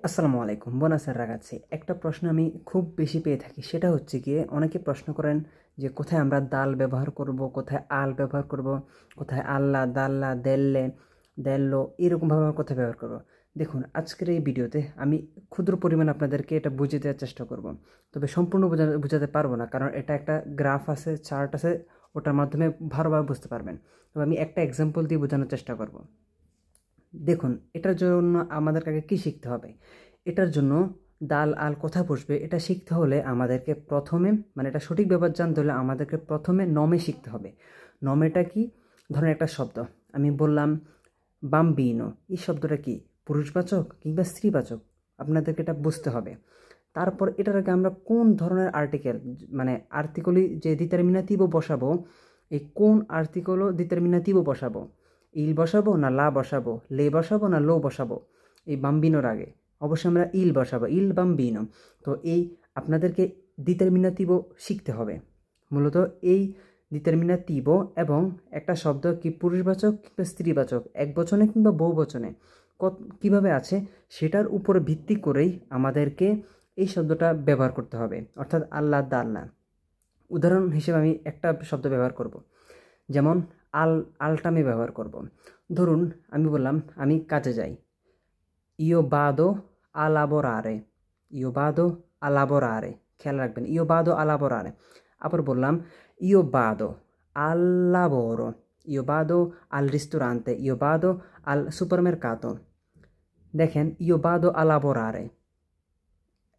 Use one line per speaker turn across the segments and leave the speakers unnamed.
আসসালামু আলাইকুম। বোনাসের রাগাচ্ছি। একটা প্রশ্ন আমি খুব বেশি পেয়ে থাকি। সেটা হচ্ছে গিয়ে অনেকে প্রশ্ন করেন যে কোথায় আমরা দাল ব্যবহার করব, কোথায় আল ব্যবহার করব, কোথায় আল্লাহ, দাল্লা, দেল্লে, দেল্লো এরকমভাবে আমরা কোথায় ব্যবহার করব। দেখুন আজকের এই ভিডিওতে আমি ক্ষুদ্র পরিমাণ আপনাদেরকে এটা বুঝিয়ে দেওয়ার চেষ্টা করব। তবে সম্পূর্ণ বোঝাতে পারবো না, কারণ এটা একটা গ্রাফ আছে, চার্ট আছে, ওটার মাধ্যমে ভালোভাবে বুঝতে পারবেন। তবে আমি একটা এক্সাম্পল দিয়ে বোঝানোর চেষ্টা করব। দেখুন এটার জন্য আমাদের আগে কী শিখতে হবে। এটার জন্য দাল আল কোথায় বসবে এটা শিখতে হলে আমাদেরকে প্রথমে এটা সঠিক ব্যবহার জানতে হলে আমাদেরকে প্রথমে নমে শিখতে হবে। নমেটা কি? ধরেন একটা শব্দ আমি বললাম বাম্বিনো, এই শব্দটা কি পুরুষবাচক কিংবা স্ত্রীবাচক, আপনাদেরকে এটা বুঝতে হবে। তারপর এটার আগে আমরা কোন ধরনের আর্টিকেল আর্টিকলি যে ডিটারমিনেটিভও বসাবো, এই কোন আর্টিকলও ডিটারমিনেটিভও বসাবো, ইল বসাবো না লা বসাবো, লে বসাবো না লো বসাবো। এই বাম্বিনোর আগে অবশ্যই আমরা ইল বসাবো, ইল বাম্বিনো। তো এই আপনাদেরকে ডিটারমিনেটিভও শিখতে হবে। মূলত এই ডিটারমিনেটিভও এবং একটা শব্দ কি পুরুষবাচক কিংবা স্ত্রীবাচক, একবচনে কিংবা বহুবচনে কীভাবে আছে সেটার উপরে ভিত্তি করেই আমাদেরকে এই শব্দটা ব্যবহার করতে হবে, অর্থাৎ আল্লাহ দাল্লা। উদাহরণ হিসেবে আমি একটা শব্দ ব্যবহার করব, যেমন আলটা আমি ব্যবহার করব। ধরুন আমি বললাম আমি কাজে যাই, ইও বাদো আলাবোরারে, ইও বাদো আলাবোরারে, খেয়াল রাখবেন ইও বাদো আলাবোরারে। আবার বললাম ইও বাদো al lavoro, io vado al ristorante, io vado al supermercato। দেখেন ইও বাদো a lavorare,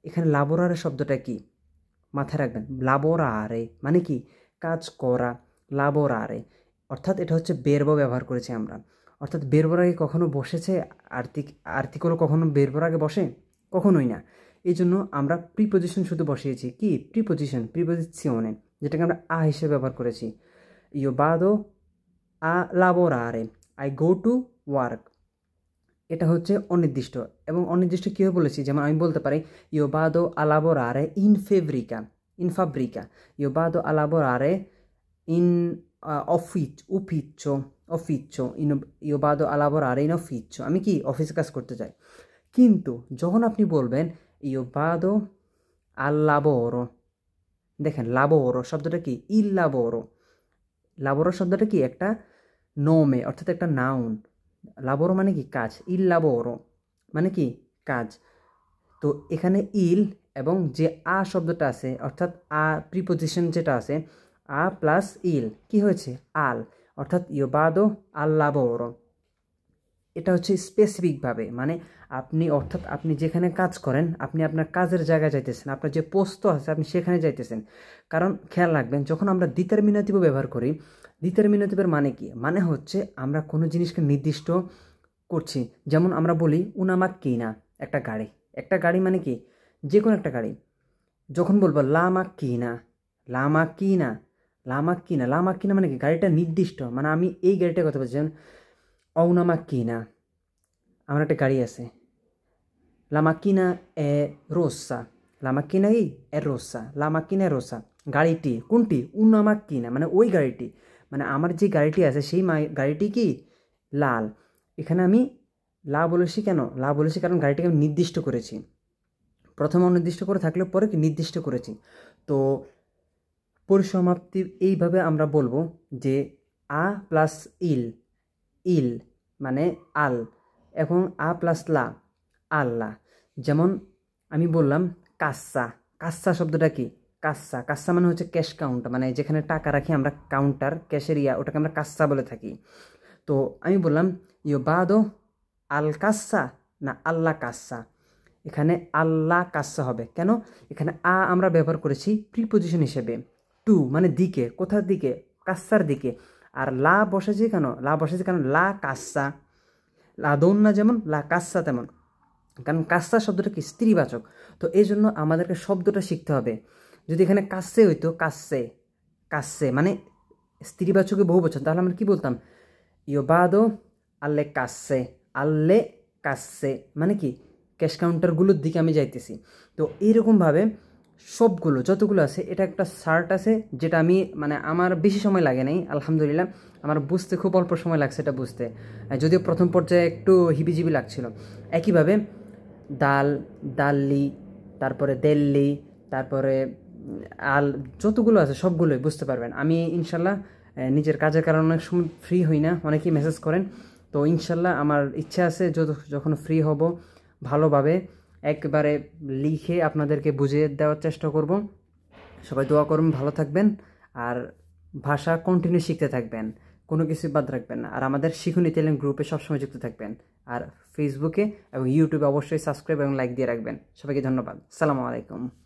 এখানে লাবোরারে শব্দটা কি মাথায় রাখবেন। লাবোরারে মানে কি কাজ করা, লাবোরারে অর্থাৎ এটা হচ্ছে বেরবো ব্যবহার করেছি আমরা। অর্থাৎ বেরবোর আগে কখনো বসেছে আর্টিকেলও কখনো বেরবোর আগে বসে? কখনোই না। এই জন্য আমরা প্রিপোজিশন শুধু বসিয়েছি। কি প্রিপোজিশনে, যেটাকে আমরা আ হিসেবে ব্যবহার করেছি। ইও বাদো আ লাবোরারে, আই গো টু ওয়ার্ক। এটা হচ্ছে অনির্দিষ্ট, এবং অনির্দিষ্ট কীভাবে বলেছি, যেমন আমি বলতে পারি ইও বাদো a lavorare in fabbrica, io vado a lavorare in ufficio, io vado a lavorare in ufficio, আমি কি অফিসে কাজ করতে চাই। কিন্তু যখন আপনি বলবেন ইও বাদো al lavoro, দেখেন লাবোরো শব্দটা কি il lavoro, লাবোরো শব্দটা কি একটা নোমে, অর্থাৎ একটা নাউন। লাবোরো মানে কি কাজ, ইল লাবোরো মানে কি কাজ। তো এখানে ইল এবং যে আ শব্দটা আছে, অর্থাৎ আ প্রিপোজিশন যেটা আছে, আ প্লাস ইল কি হয়েছে আল, অর্থাৎ ইও বাদো আল লাবোরো। এটা হচ্ছে স্পেসিফিকভাবে অর্থাৎ আপনি যেখানে কাজ করেন, আপনি আপনার কাজের জায়গায় যাইতেছেন, আপনার যে পোস্ত আছে আপনি সেখানে যাইতেছেন। কারণ খেয়াল রাখবেন যখন আমরা ডিটারমিনেটিভ ব্যবহার করি, ডিটারমিনেটিভের মানে কি, মানে হচ্ছে আমরা কোনো জিনিসকে নির্দিষ্ট করছি। যেমন আমরা বলি উনা মাক্কিনা, একটা গাড়ি মানে কি যে কোনো একটা গাড়ি। যখন বলবো লা মাক্কিনা, লা মাক্কিনা, লা মাক্কিনা, লা মাক্কিনা মানে কি গাড়িটা নির্দিষ্ট, মানে আমি এই গাড়িটার কথা বলছি। যেমন una macchina, আমার একটা গাড়ি আছে, la macchina è rossa, la macchina è rossa, la macchina è rossa, গাড়িটি কোনটি, una macchina মানে ওই গাড়িটি, মানে আমার যে গাড়িটি আছে সেই গাড়িটি কি লাল। এখানে আমি লা বলেছি কেন, লা বলেছি কারণ গাড়িটিকে আমি নির্দিষ্ট করেছি। প্রথমে অনির্দিষ্ট করে থাকলে পরে কি নির্দিষ্ট করেছি। তো পরিসমাপ্তি এইভাবে আমরা বলবো যে আ প্লাস ইল মানে আল, এবং আ প্লাস লা আল্লাহ। যেমন আমি বললাম কাস্সা শব্দটা কি কাস্সা মানে হচ্ছে ক্যাশ কাউন্টার, মানে যেখানে টাকা রাখি আমরা, কাউন্টার ক্যাশের ওটাকে আমরা কাস্সা বলে থাকি। তো আমি বললাম ইও বাদো আল কাস্সা না আল্লাহ কাস্সা, এখানে আল্লাহ কাস্সা হবে। কেন? এখানে আ আমরা ব্যবহার করেছি প্রিপোজিশন হিসেবে, টু মানে দিকে, কোথার দিকে, কাস্সার দিকে। আর লা বসেছে কেন, লা কাস্সা, লা দোন্না যেমন লা কাস্সা তেমন, কারণ কাস্সা শব্দটা কি স্ত্রীবাচক। তো এই জন্য আমাদেরকে শব্দটা শিখতে হবে। যদি এখানে কাস্সে হইতো, কাস্সে মানে স্ত্রীবাচকে বহু বচন, তাহলে আমরা কি বলতাম ইও বাদো আল্লে কাস্সে মানে কি ক্যাশ কাউন্টারগুলোর দিকে আমি যাইতেছি। তো এইরকমভাবে সবগুলো যতগুলো আছে, এটা একটা শার্ট আছে যেটা আমি আমার বেশি সময় লাগে নাই, আলহামদুলিল্লাহ আমার বুঝতে খুব অল্প সময় লাগছে এটা বুঝতে, যদিও প্রথম পর্যায়ে একটু হিবিজিবি লাগছিল। একইভাবে দাল, দাল্লি, তারপরে দেল্লি, তারপরে আল, যতগুলো আছে সবগুলোই বুঝতে পারবেন। আমি ইনশাল্লাহ নিজের কাজের কারণে অনেক সময় ফ্রি হই না, অনেকেই মেসেজ করেন। তো ইনশাল্লাহ আমার ইচ্ছা আছে যখন ফ্রি হব ভালোভাবে একবারে লিখে আপনাদেরকে বুঝিয়ে দেওয়ার চেষ্টা করব। সবাই দোয়া করুন, ভালো থাকবেন আর ভাষা কন্টিনিউ শিখতে থাকবেন, কোনো কিছু বাদ রাখবেন না। আর আমাদের শিখুন ইতালিয়ান গ্রুপে সবসময় যুক্ত থাকবেন। আর ফেসবুকে এবং ইউটিউবে অবশ্যই সাবস্ক্রাইব এবং লাইক দিয়ে রাখবেন। সবাইকে ধন্যবাদ। আসসালামু আলাইকুম।